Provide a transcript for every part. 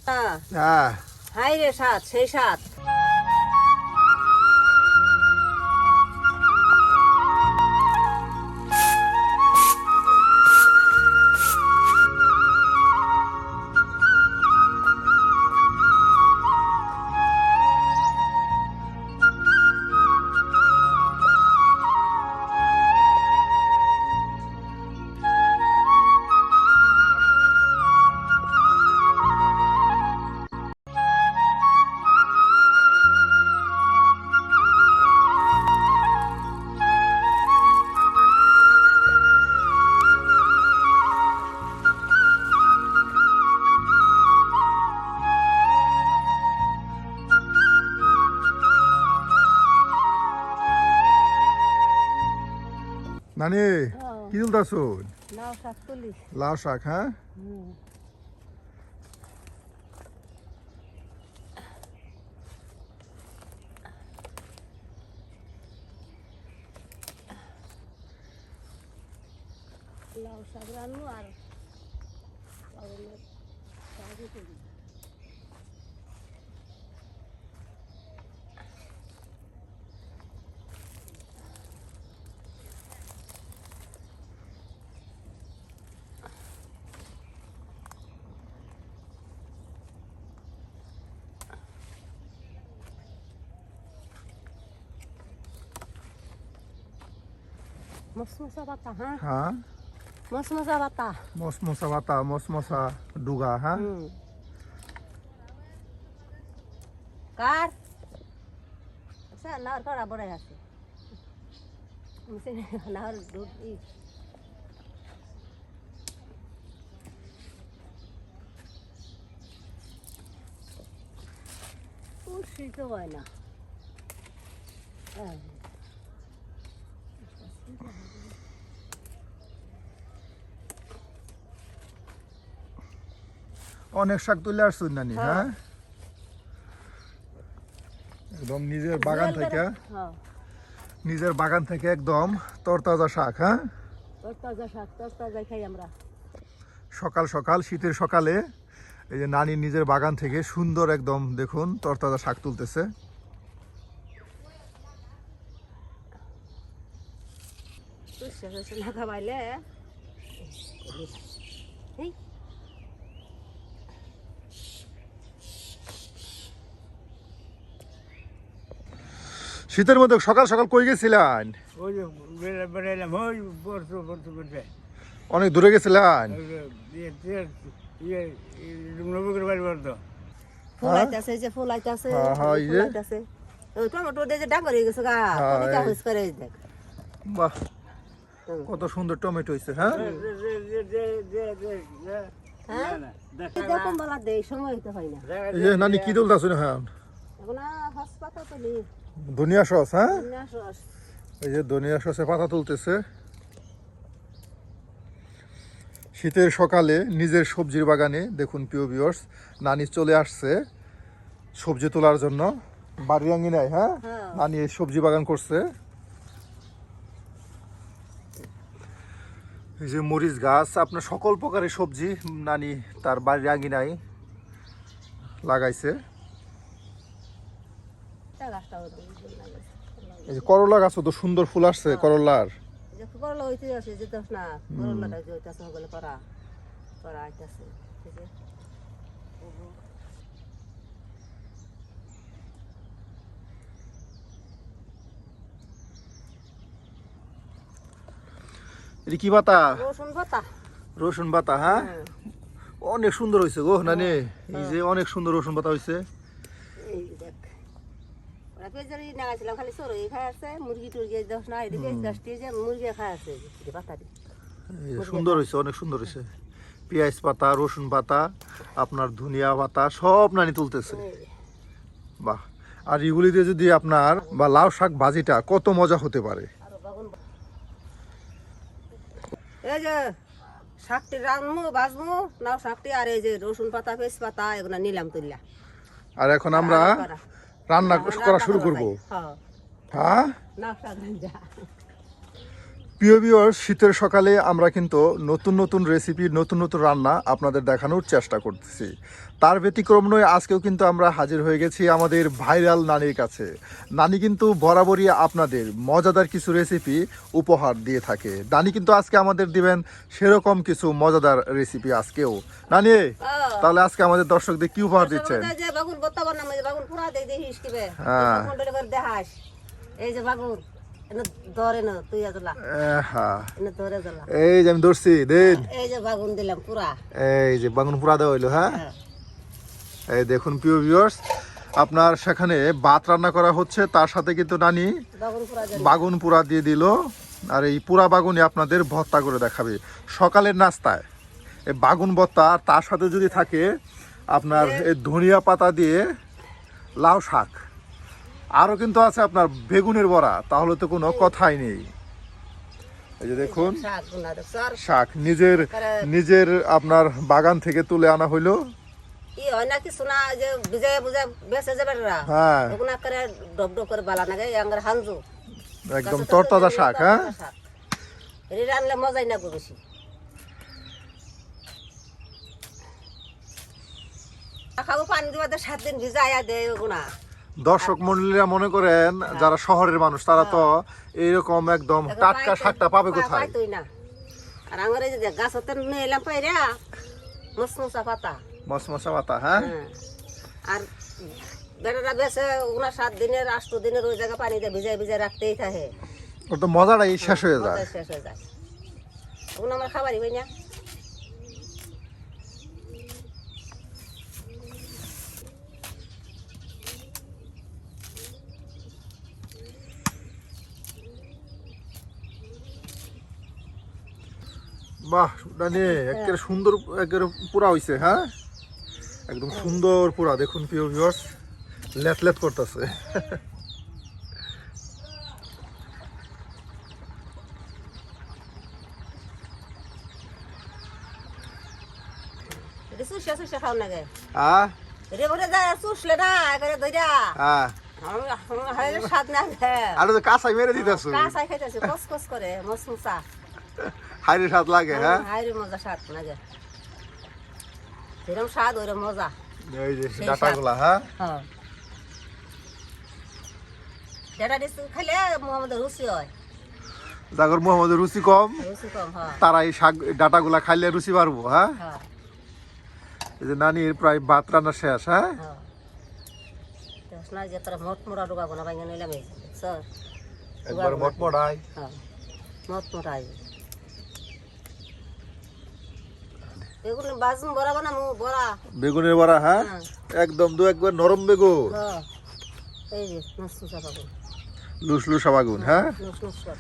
হ্যাঁ হাই রে সাত সেই সাত নানি কি তুলতাছো? লাউ শাক তুলি লাউ শাক। হ্যাঁ লাউ শাক রান্নু আর শাকই করি মসমসা বাতা হ্যাঁ হ্যাঁ মসমসা বাতা মসমসা বাতা মসমসা ডুগা। হ্যাঁ কার আচ্ছা নাওর করা বড় আছে নাওর দুধ শীত হয় না অনেক শাক তুলে আসছো নানি। হ্যাঁ একদম নিজের বাগান থেকে নিজের বাগান থেকে একদম তরতাজা শাক। হ্যাঁ তরতাজা শাক তরতাজা খাই আমরা সকাল সকাল শীতের সকালে এই যে নানি নিজের বাগান থেকে সুন্দর একদম দেখুন তরতাজা শাক তুলতেছে। না খাবাইলে শীতের মধ্যে সকাল সকাল কই গেছিলেন? অনেক দূরে গেছিলেন? ফুল আইতাছে যে ফুল আইতাছে ফুল আইতাছে ওই টমেটো দিয়ে যে ডাঙর হয়ে গেছে গা কলিটা হইস করে দেখ বাহ কত সুন্দর টমেটো হইছে। হ্যাঁ হ্যাঁ দেখো বলা দেই সময় হইতে হয় না। এই যে নানি কি তুলতাছ না? হ্যাঁ এখন হাসপাতাল তো নেই ধনিয়া সস। হ্যাঁ সস এই যে ধনিয়া সসে পাতা তুলতেছে শীতের সকালে নিজের সবজির বাগানে। দেখুন প্রিয় ভিউয়ার্স নানি চলে আসছে সবজি তোলার জন্য বাড়ির আঙ্গিনায়। হ্যাঁ নানি এই সবজি বাগান করছে। এই যে মরিচ গাছ আপনার সকল প্রকারের সবজি নানি তার বাড়ির আঙ্গিনায় লাগাইছে। এই যে করলা গাছও তো সুন্দর ফুল আসছে করলার। করলা হইতে আছে যেতাস না করলাটা যে হইতাছে ওগুলো করা করা আইতাছে এটা কি পাতা? রসুন পাতা রসুন পাতা। হ্যাঁ অনেক সুন্দর হয়েছে গো নানি। এই যে অনেক সুন্দর রসুন পাতা হয়েছে। এই দেখ ওরা পেজারি নাগাছিলাম খালি সরই খাই আছে মুরগি টুরগি দশ না এদিকে গাছটি যে মুরগি খাই আছে পাতা দিয়ে সুন্দর হয়েছে অনেক সুন্দর হয়েছে। পেঁয়াজ পাতা রসুন পাতা আপনার ধনিয়া পাতা সব নানি তুলতেছে। বাহ আর এগুলি দিয়ে যদি আপনার বা লাউ শাক ভাজিটা কত মজা হতে পারে। এই যে শাকটি রান্নু ভাজমু নাও শাকটি আর এই যে রসুন পাতা পেঁয়াজ পাতা এগুলো নিলাম তুললা আর এখন আমরা রান্না করা শুরু করব। হ্যাঁ প্রিয় ভিউয়ার্স, শীতের সকালে আমরা কিন্তু নতুন নতুন রেসিপি, নতুন নতুন রান্না আপনাদের দেখানোর চেষ্টা করতেছি। তার ব্যতিক্রম নয়, আজকেও কিন্তু আমরা হাজির হয়ে গেছি আমাদের ভাইরাল নানির কাছে। নানি কিন্তু বরাবরই আপনাদের মজাদার কিছু রেসিপি উপহার দিয়ে থাকে। নানি কিন্তু আজকে আমাদের দিবেন সেরকম কিছু মজাদার রেসিপি আজকেও। নানি, তাহলে আজকে আমাদের দর্শকদের কি উপহার দিচ্ছেন? হ্যাঁ, এই যে বাগুন ধরে না তুই এই যে আমি ধরছি দেন, এই যে বাগুন দিলাম পুরা, এই যে বাগুন পুরা দেওয়া হইলো। হ্যাঁ, এই দেখুন প্রিয় ভিউয়ার্স, আপনার সেখানে ভাত রান্না করা হচ্ছে, তার সাথে কিন্তু নানি বাগুন পুরা দিয়ে দিল। আর এই পুরা বাগুনে আপনাদের ভর্তা করে দেখাবে সকালের নাস্তায়। এই বাগুন ভর্তা, আর তার সাথে যদি থাকে আপনার এই ধনিয়া পাতা দিয়ে লাউ শাক, আরও কিন্তু আছে আপনার বেগুনের বড়া, তাহলে তো কোনো কথাই নেই। এই যে দেখুন শাক নিজের নিজের আপনার বাগান থেকে তুলে আনা হইলো। ই হয় না কিছু না, যে ভিজায় বুঝায় বেঁচে যাবে না। হ্যাঁ, ওগুলা করে ডব ডব করে বালা নাগে আঙ্গার হানজু একদম তরতাজা শাক। হ্যাঁ, এর রান্নলে মজাই না বেশি। খাবো পানি দিবা 7 দিন ভিজায়া দেয় ওগুলা। দর্শক মন্ডলীরা মনে করেন যারা শহরের মানুষ, তারা তো এইরকম একদম টাটকা শাকটা পাবে কোথায়? পাইতই না। আর আমার এই যে গাছ হতে নিয়ে এলাম পাইরা মসমসা পাতা, মশমশা পাতা। হ্যাঁ, আর বেটারা বেছে ওগুলা 7 দিনের 8 দিনের ওই জায়গা পানিতে ভিজায় ভিজায় রাখতেই থাকে। ওর তো মজাটাই শেষ হয়ে যায়। শেষ হয়ে যায়, ওগুলো আমার খাবারই হয় না। বাহ, নানি একেবারে সুন্দর, একেবারে পুরা হইছে। হ্যাঁ, একদম সুন্দর পুরা। দেখুন প্রিয় ভিউয়ার্স, লেট লেট করতেছে। এটা সুসা সুসা খাও না গে। হ্যাঁ, রে বলে যায় সুসলে না করে দইরা। হ্যাঁ, হাইরে স্বাদ না গে। আর তো কাঁচাই মেরে দিতেছো, কাঁচাই খাইতেছে কসকস করে মসমসা। হাইরে স্বাদ লাগে। হ্যাঁ, হাইরে মজা স্বাদ না গে, যেরকম স্বাদ ওইরকম মজা। এই যে ডাটাগুলা। হ্যাঁ, হ্যাঁ, ডাটা দিস খাইলে মোহাম্মদের রুচি হয়। যাগর মোহাম্মদের রুচি কম, রুচি কম। হ্যাঁ, তারা এই শাক ডাটাগুলা খাইলে রুচি পারবো। হ্যাঁ, হ্যাঁ, এই যে নানির প্রায় ভাত রান্না শেষ। হ্যাঁ, হ্যাঁ, না যে তোরা মোট মোড়া ঢুকাবো না ভাঙে নিলাম। এই স্যার একবার মটমটাই। হ্যাঁ, মোট মোটা বেগুন বাজুন বড়া বানামু বড়া, বেগুনের বড়া। হ্যাঁ, একদম দু একবার নরম বেগুন, এই যে নসুসা বাগুন, লুসলুসা বেগুন। হ্যাঁ, নসুসা,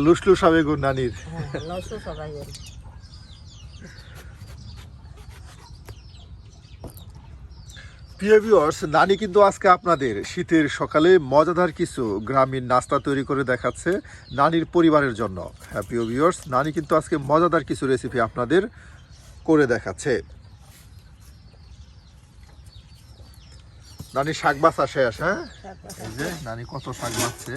লুসলুসা বেগুন নানির। হ্যাঁ, নসুসা বাগুন। প্রিয় ভিউয়ার্স, নানি কিন্তু আজকে আপনাদের শীতের সকালে মজাদার কিছু গ্রামীণ নাস্তা তৈরি করে দেখাচ্ছে নানির পরিবারের জন্য। হ্যাঁ প্রিয় ভিউয়ার্স, নানি কিন্তু আজকে মজাদার কিছু রেসিপি আপনাদের করে দেখাচ্ছে। নানি শাক বাছা শেষ। হ্যাঁ, এই যে নানি কত শাক বাছছে।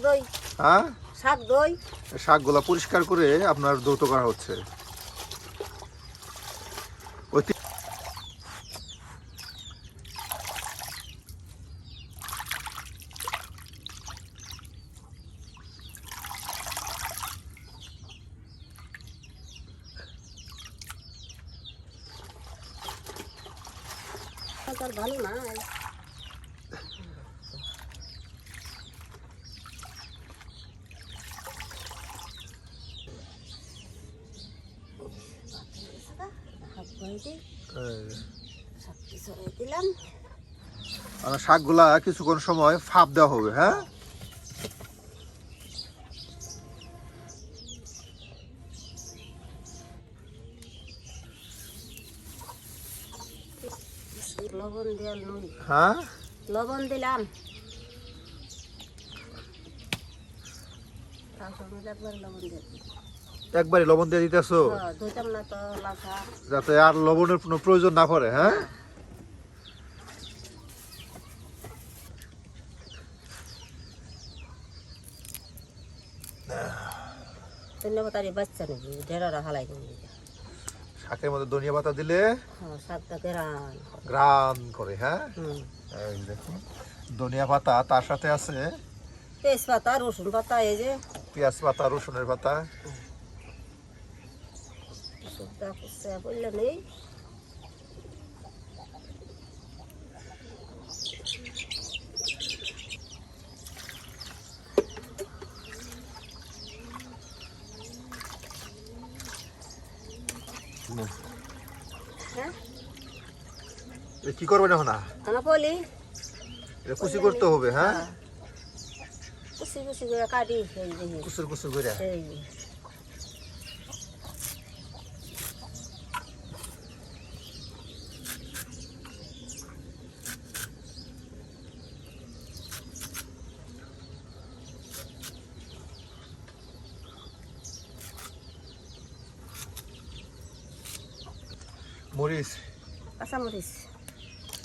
দই। হ্যাঁ, শাক দই। শাকগুলা পরিষ্কার করে আপনার দৌত করা হচ্ছে। ভালো না দিলাম। শাকগুলা কিছুক্ষণ সময় ফাপ দেওয়া হবে। হ্যাঁ, লবণ দিলাম। হ্যাঁ, লবণ দিলাম। একবারে লবণ দিয়ে দিতেছো যাতে আর লবণের কোনো প্রয়োজন না পড়ে। হ্যাঁ, শূন্য পাতারি বাচ্চা নেবি ঢেরারা হালাই দেবি শাকের মধ্যে ধনিয়া পাতা দিলে শাকটা কেরান গ্রান করে, হ্যাঁ। হুম এই দেখুন ধনিয়া পাতা, তার সাথে আছে তেজপাতা রসুন পাতা এই যে পেঁয়াজ পাতা, রসুনের পাতা। শুকনা কুচা বললে নেই হ্যাঁ এ কি করবেন এখন? খানা পলি এটা কুচি করতে হবে, হ্যাঁ। কুচি কুচি করে কাটি এই দেখি কুচুর কুচুর করে। এই মরিচ কাঁচামরিচ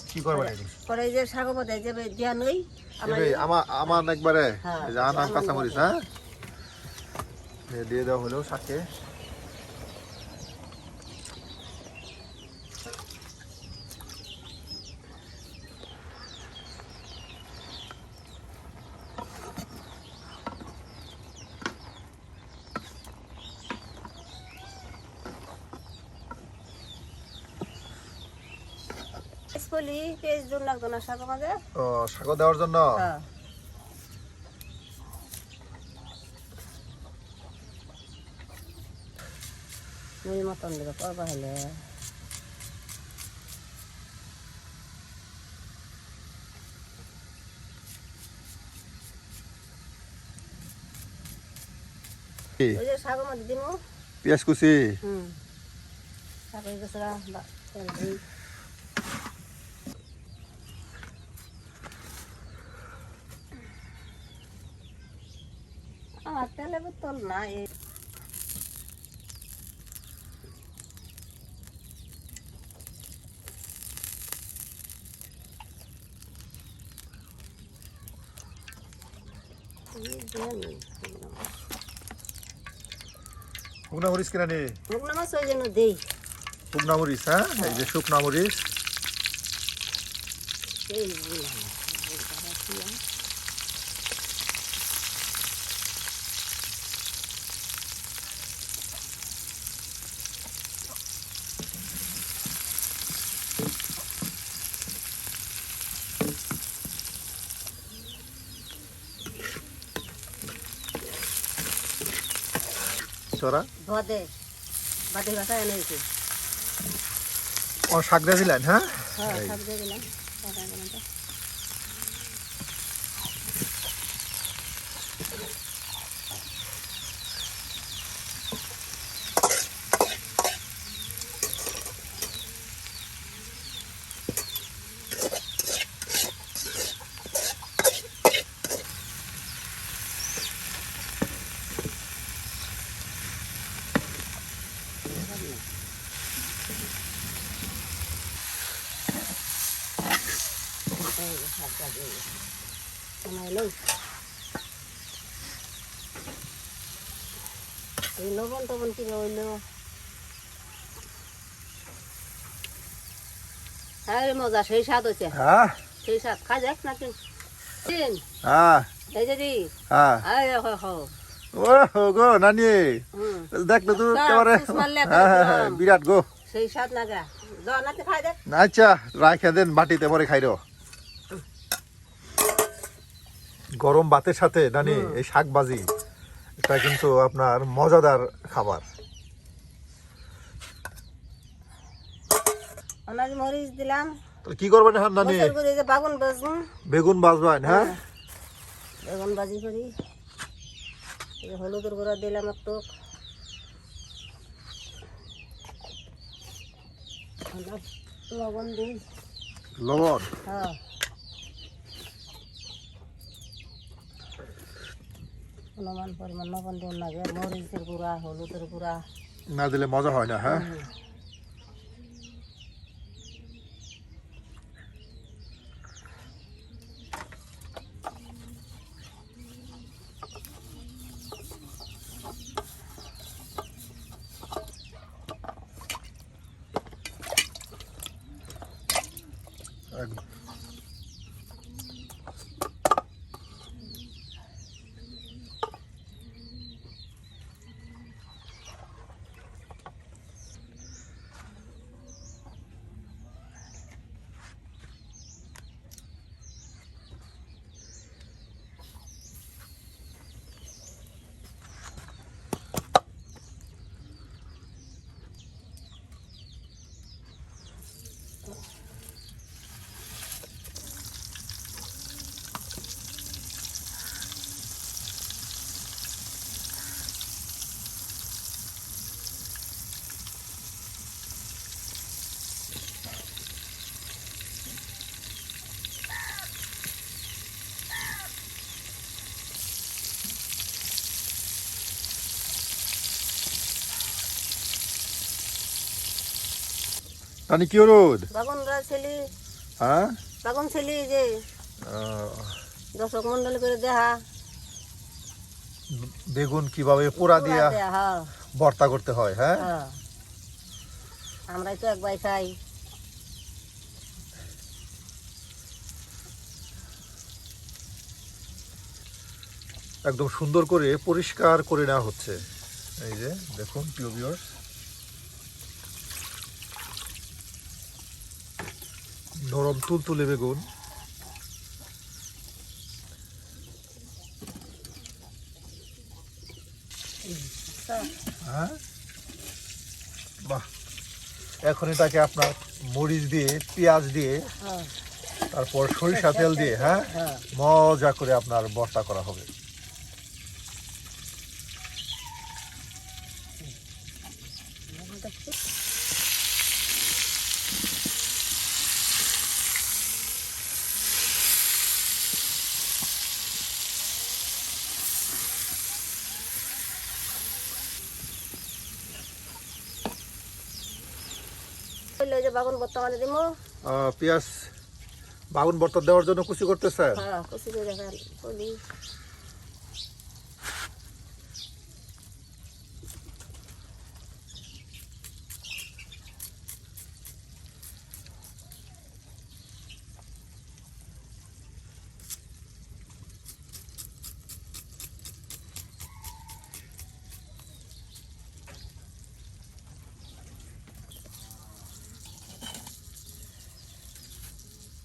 কি করবেন এই? পরে এই যে শাক পাতা যে দিয়া নই আমার একবারে হ্যাঁ, এই যে আনাম কাঁচামরিচ, হ্যাঁ। দিয়ে দেওয়া হলো শাকে। পলি পেঁয়াজ জোর লাগতো না শাক মাঝে ও, শাক দেওয়ার জন্য। হ্যাঁ মুড়ি মতন দিকে করবা হলে ওই যে শাকের মধ্যে দিব পেঁয়াজ কুচি। শাক হয়ে গেছে তেল দিই আমার তেলে বোতল না এই শুকনা মরিচ কিনা নি? শুকনো মাছ ওই জন্য দেই শুকনা মরিচ, হ্যাঁ। এই যে শুকনা মরিচ। এই চড়া ভদে বাদে বাসা এনেছি ও, শাক দিয়ে দিলেন, হ্যাঁ। হ্যাঁ এই। সব দিয়ে দিলাম বাটা দিলাম তো। এই যে শাকটা দিয়ে দিলাম। সময় লই এই লবণ টবণ কিনে হইলো হ্যাঁ মজা সেই স্বাদ হচ্ছে হ্যাঁ, সেই স্বাদ খা যাক নাকি চিন হ্যাঁ, এই যে দি হ্যাঁ। আয় হো ও হো গো নানি, হুম দেখলে তো না, একেবারে। পুষ মারলে হ্যাঁ, হ্যাঁ, একদম। হ্যাঁ, বিরাট গো। সেই স্বাদ না গা জ নাতে খাই দেখ আচ্ছা, রাখে দেন বাটিতে, পরে খাইরো। গরম ভাতের সাথে নানি এই শাক ভাজি, এটা কিন্তু আপনার মজাদার খাবার। অনাজ মরিচ দিলাম তো কি করবেন এখন নানি? মসুর গুঁড়ি যে বাগুন বাজুন বেগুন ভাজবেন, হ্যাঁ। বেগুন ভাজি করি এই যে হলুদের গুঁড়া দিলাম একটু লবণ দিই লবণ। হ্যাঁ অনুমান পরিমাণ লবণ দিন লাগে মরিচের গুঁড়া হলুদের গুঁড়া না দিলে মজা হয় না, হ্যাঁ। নানি কি রোদ? বাগুনরা ছেলে, হ্যাঁ বাগুন ছেলে যে দর্শক মন্ডল করে দেখা বেগুন কিভাবে পোড়া দিয়া হ্যাঁ ভর্তা করতে হয়। হ্যাঁ হ্যাঁ আমরাই তো একবার খাই। একদম সুন্দর করে পরিষ্কার করে নেওয়া হচ্ছে। এই যে দেখুন প্রিয় ভিউয়ার্স, নরম তুলতুলে বেগুন। হ্যাঁ বাহ, এখন এটাকে আপনার মরিচ দিয়ে পেঁয়াজ দিয়ে হ্যাঁ তারপর সরিষা তেল দিয়ে হ্যাঁ হ্যাঁ মজা করে আপনার ভর্তা করা হবে। যে বাগুন বর্তমানে দিব। পেঁয়াজ বাগুন ভর্তা দেওয়ার জন্য কুচি করতেছে। হ্যাঁ কুচি করে কলি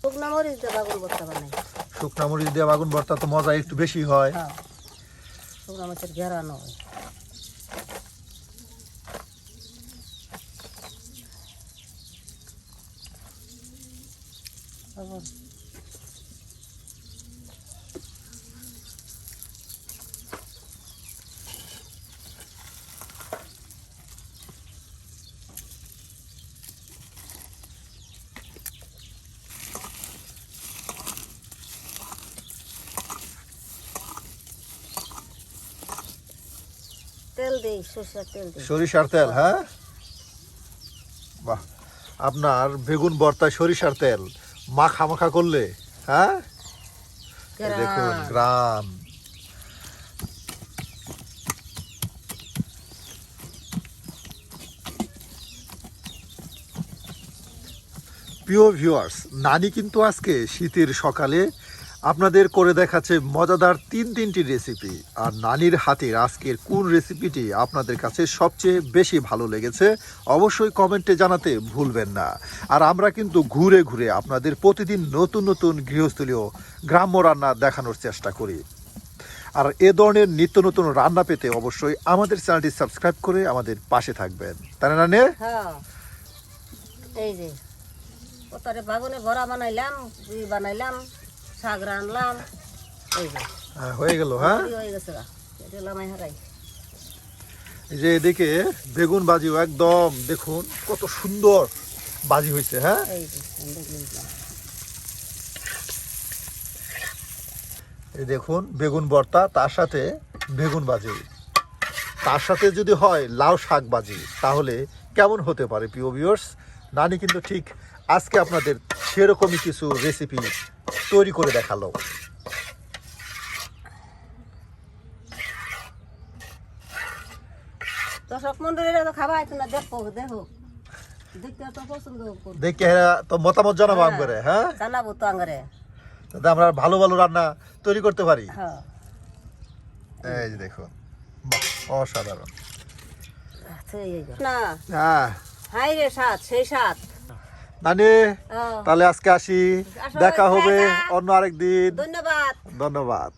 শুকনা মরিচ দিয়ে বাগুন ভর্তা বানাই। শুকনা মরিচ দিয়ে বাগুন ভর্তা তো মজা একটু বেশি হয়। হ্যাঁ শুকনা মরিচের ঘেরানো হয়। তেল দেই, সরষের তেল দেই। সরিষার তেল, হ্যাঁ বাহ, আপনার বেগুন ভর্তায় সরিষার তেল মাখা মাখা করলে হ্যাঁ এই দেখুন গ্রাম। প্রিয় ভিউয়ার্স, নানি কিন্তু আজকে শীতের সকালে আপনাদের করে দেখাচ্ছে মজাদার তিনটি রেসিপি। আর নানির হাতের আজকের কোন রেসিপিটি আপনাদের কাছে সবচেয়ে বেশি ভালো লেগেছে অবশ্যই কমেন্টে জানাতে ভুলবেন না। আর আমরা কিন্তু ঘুরে ঘুরে আপনাদের প্রতিদিন নতুন নতুন গৃহস্থলীয় গ্রাম্য রান্না দেখানোর চেষ্টা করি। আর এ ধরনের নিত্য নতুন রান্না পেতে অবশ্যই আমাদের চ্যানেলটি সাবস্ক্রাইব করে আমাদের পাশে থাকবেন, তাই না নানি? হ্যাঁ এই যে ওটারে বাগুনে ভরা বানাইলাম, বানাইলাম শাক রানলাম। এই যে হয়ে গেল। হ্যাঁ হয়ে গেছে গা, এটা লামাই হারাই। এই যে এদিকে বেগুন ভাজিও একদম দেখুন কত সুন্দর ভাজি হয়েছে। হ্যাঁ এই যে দেখলাম। এই দেখুন বেগুন ভর্তা, তার সাথে বেগুন ভাজি, তার সাথে যদি হয় লাউ শাক ভাজি, তাহলে কেমন হতে পারে প্রিয় ভিউয়ার্স? নানি কিন্তু ঠিক আজকে আপনাদের সেরকমই কিছু রেসিপি তৈরি করে দেখালো। দর্শক মন্ডলীরা তো খাবার না, দেখো দেখো দেখতে তো পছন্দ করবে। দেখে তো মতামত জানাবো আমগরে। হ্যাঁ জানাবো তো আঙ্গারে, যাতে আমরা ভালো ভালো রান্না তৈরি করতে পারি। হ্যাঁ এই যে দেখুন বাহ, অসাধারণ। না হ্যাঁ হাই রে সাত সেই সাত। নানি হ্যাঁ। তাহলে আজকে আসি, আসো, দেখা হবে দেখা। অন্য আরেকদিন। ধন্যবাদ। ধন্যবাদ।